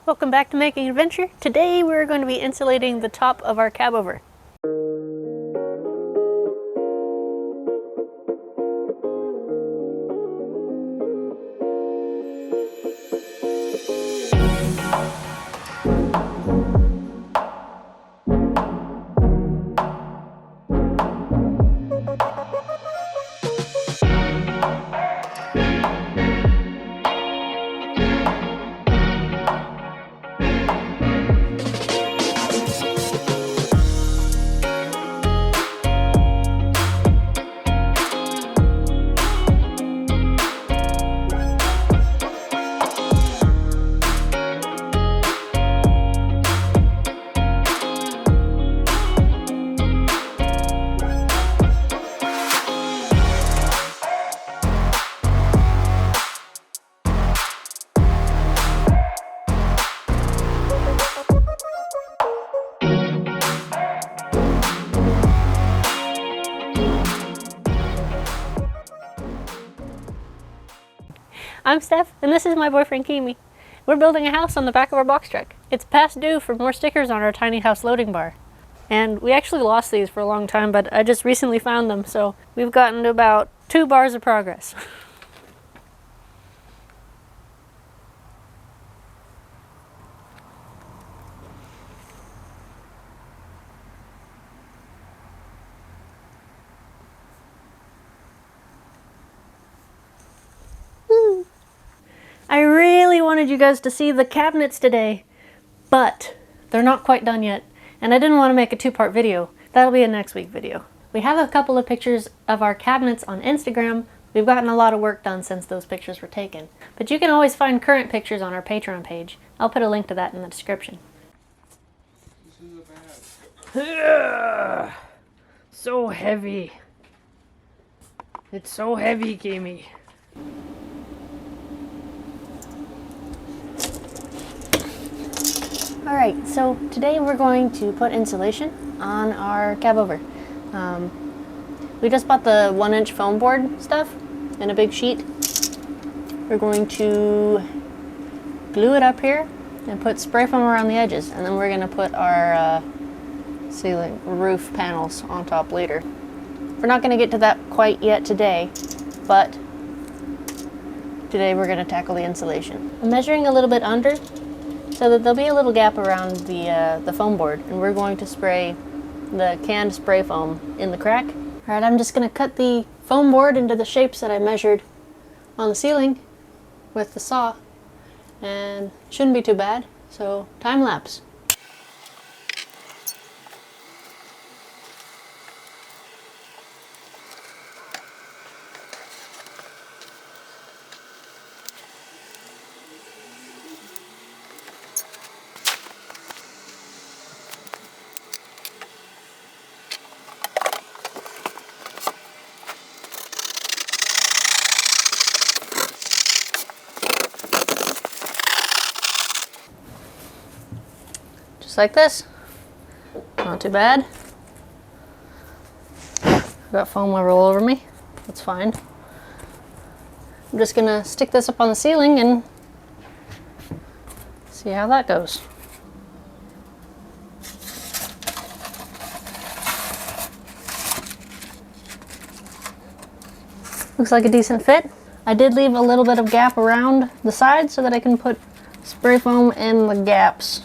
Welcome back to Making Adventure. Today we're going to be insulating the top of our cab over. I'm Steph, and this is my boyfriend Kimi. We're building a house on the back of our box truck. It's past due for more stickers on our tiny house loading bar. And we actually lost these for a long time, but I just recently found them, so we've gotten to about 2 bars of progress. I really wanted you guys to see the cabinets today, but they're not quite done yet, and I didn't want to make a 2-part video. That'll be a next week video. We have a couple of pictures of our cabinets on Instagram. We've gotten a lot of work done since those pictures were taken, but you can always find current pictures on our Patreon page. I'll put a link to that in the description. So heavy. It's so heavy, Kimi. Alright, so today we're going to put insulation on our cab over. We just bought the 1-inch foam board stuff in a big sheet. We're going to glue it up here and put spray foam around the edges, and then we're going to put our ceiling roof panels on top later. We're not going to get to that quite yet today, but today we're going to tackle the insulation. I'm measuring a little bit under, so that there'll be a little gap around the foam board, and we're going to spray the canned spray foam in the crack. Alright, I'm just going to cut the foam board into the shapes that I measured on the ceiling with the saw, and it shouldn't be too bad, so time lapse. Just like this. Not too bad. I've got foam all over me. That's fine. I'm just gonna stick this up on the ceiling and see how that goes. Looks like a decent fit. I did leave a little bit of gap around the side so that I can put spray foam in the gaps.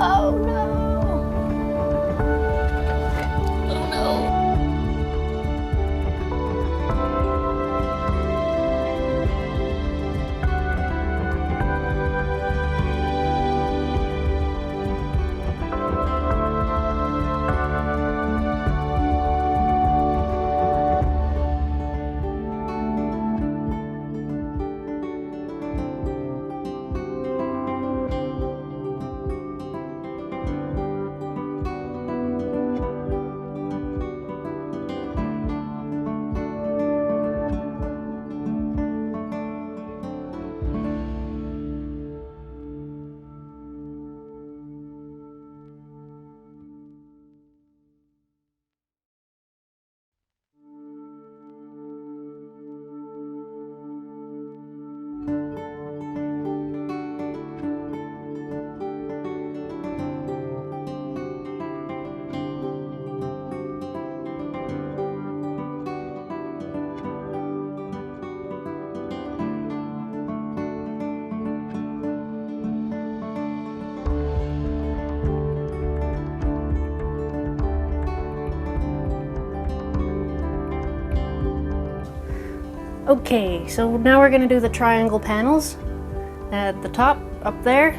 Oh no! Oh no! Okay, so now we're gonna do the triangle panels at the top up there.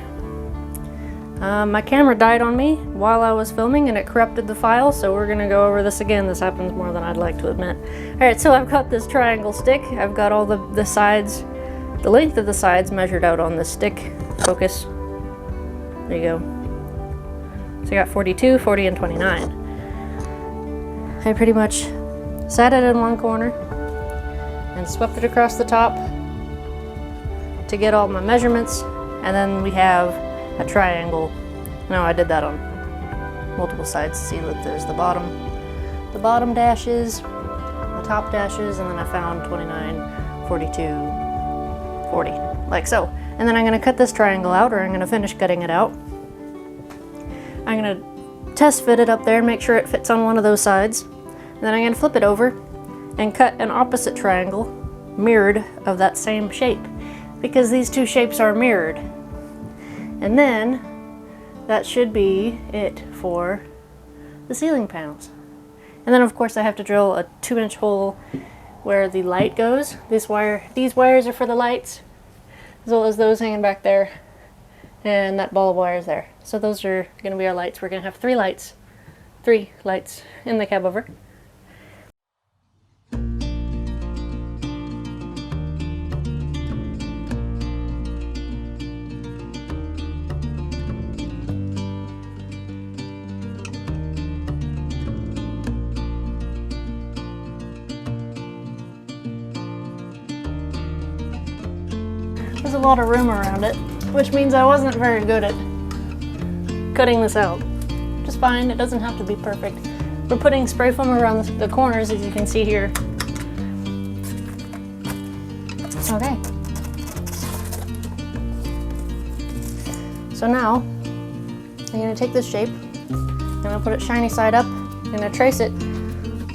My camera died on me while I was filming and it corrupted the file, so we're gonna go over this again. This happens more than I'd like to admit. Alright, so I've got this triangle stick. I've got all the sides, the length of the sides measured out on this stick. Focus. There you go. So I got 42, 40, and 29. I pretty much sat it in one corner and swept it across the top to get all my measurements, and then we have a triangle. No, I did that on multiple sides. See that there's the bottom dashes, the top dashes, and then I found 29, 42, 40, like so. And then I'm gonna cut this triangle out, or I'm gonna finish cutting it out. I'm gonna test fit it up there, make sure it fits on one of those sides. And then I'm gonna flip it over and cut an opposite triangle mirrored of that same shape, because these two shapes are mirrored. And then that should be it for the ceiling panels. And then of course I have to drill a 2-inch hole where the light goes. These wires are for the lights, as well as those hanging back there, and that ball of wires there. So those are gonna be our lights. We're gonna have three lights in the cab over. There's a lot of room around it, which means I wasn't very good at cutting this out. Just fine, it doesn't have to be perfect. We're putting spray foam around the corners, as you can see here. Okay. So now, I'm gonna take this shape, I'm gonna put it shiny side up, I'm gonna trace it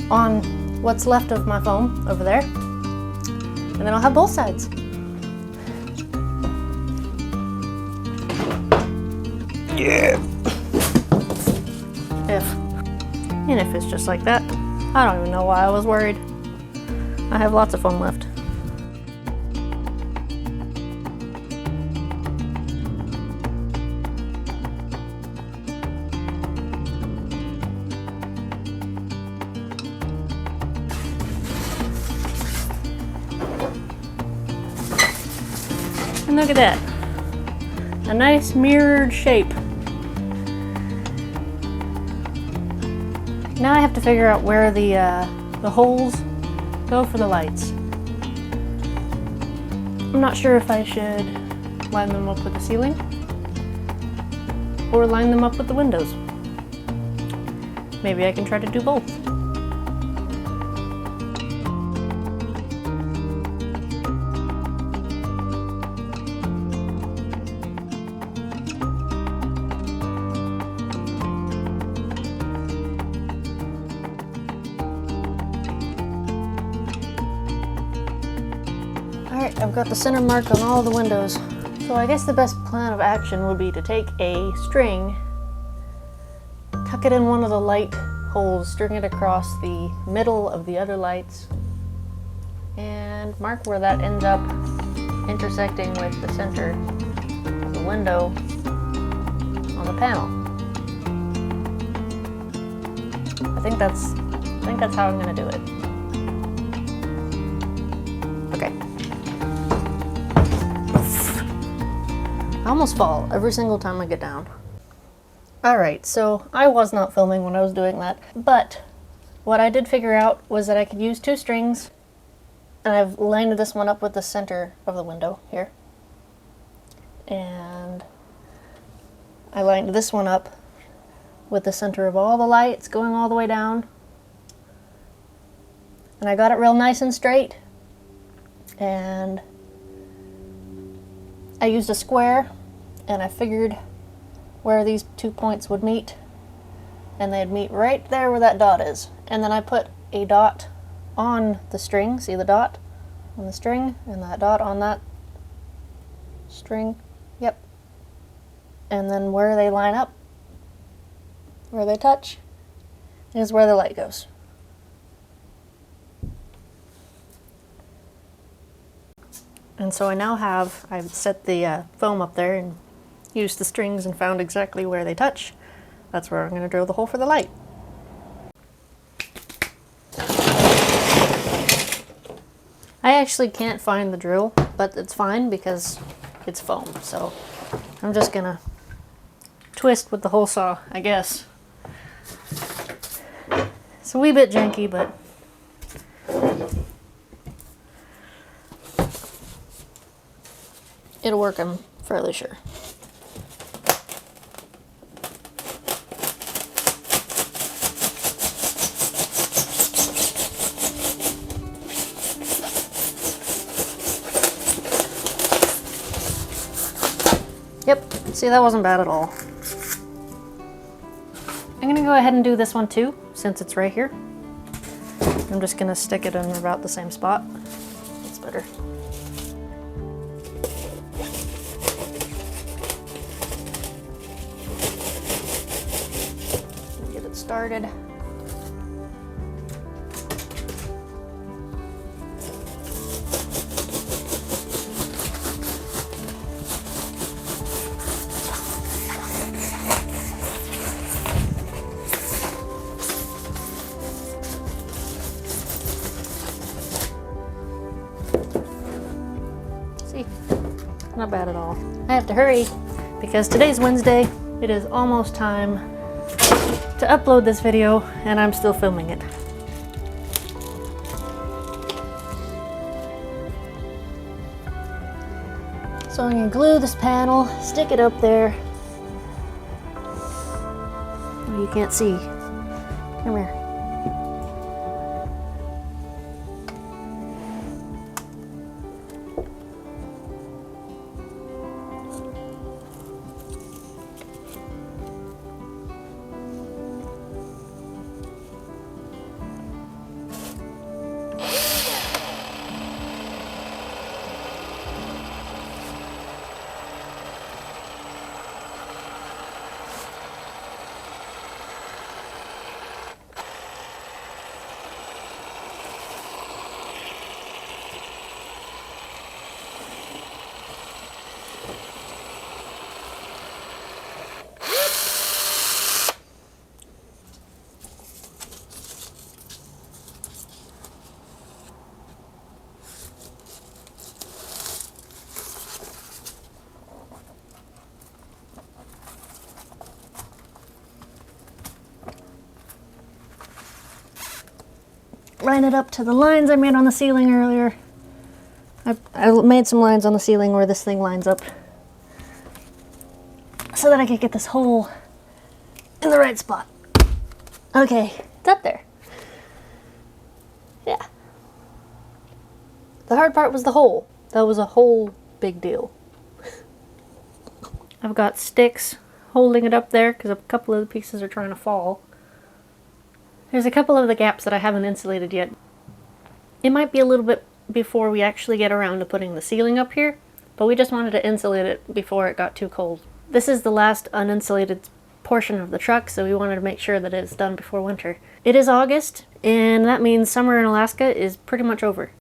on what's left of my foam over there, and then I'll have both sides. Yeah. If it's just like that, I don't even know why I was worried. I have lots of foam left. And look at that. A nice mirrored shape. Now I have to figure out where the holes go for the lights. I'm not sure if I should line them up with the ceiling or line them up with the windows. Maybe I can try to do both. Alright, I've got the center mark on all the windows. So I guess the best plan of action would be to take a string tuck it in one of the light holes, string it across the middle of the other lights, and mark where that ends up intersecting with the center of the window on the panel. I think that's how I'm gonna do it. Okay. I almost fall every single time I get down. Alright, so I was not filming when I was doing that, but what I did figure out was that I could use 2 strings, and I've lined this one up with the center of the window here. And I lined this one up with the center of all the lights going all the way down. And I got it real nice and straight. And I used a square, and I figured where these 2 points would meet, and they'd meet right there where that dot is. And then I put a dot on the string, see the dot on the string, and that dot on that string, yep. And then where they line up, where they touch, is where the light goes. And so I now I've set the foam up there and used the strings and found exactly where they touch. That's where I'm going to drill the hole for the light. I actually can't find the drill, but it's fine because it's foam. So I'm just going to twist with the hole saw, I guess. It's a wee bit janky, but it'll work, I'm fairly sure. Yep, see, that wasn't bad at all. I'm gonna go ahead and do this one too, since it's right here. I'm just gonna stick it in about the same spot. That's better. Get it started. Not bad at all. I have to hurry because today's Wednesday. It is almost time to upload this video and I'm still filming it. So I'm gonna glue this panel, stick it up there. Oh, you can't see. Come here. Line it up to the lines I made on the ceiling earlier. I made some lines on the ceiling where this thing lines up so that I could get this hole in the right spot. Okay, it's up there. Yeah. The hard part was the hole. That was a whole big deal. I've got sticks holding it up there because a couple of the pieces are trying to fall. There's a couple of the gaps that I haven't insulated yet. It might be a little bit before we actually get around to putting the ceiling up here, but we just wanted to insulate it before it got too cold. This is the last uninsulated portion of the truck, so we wanted to make sure that it's done before winter. It is August, and that means summer in Alaska is pretty much over.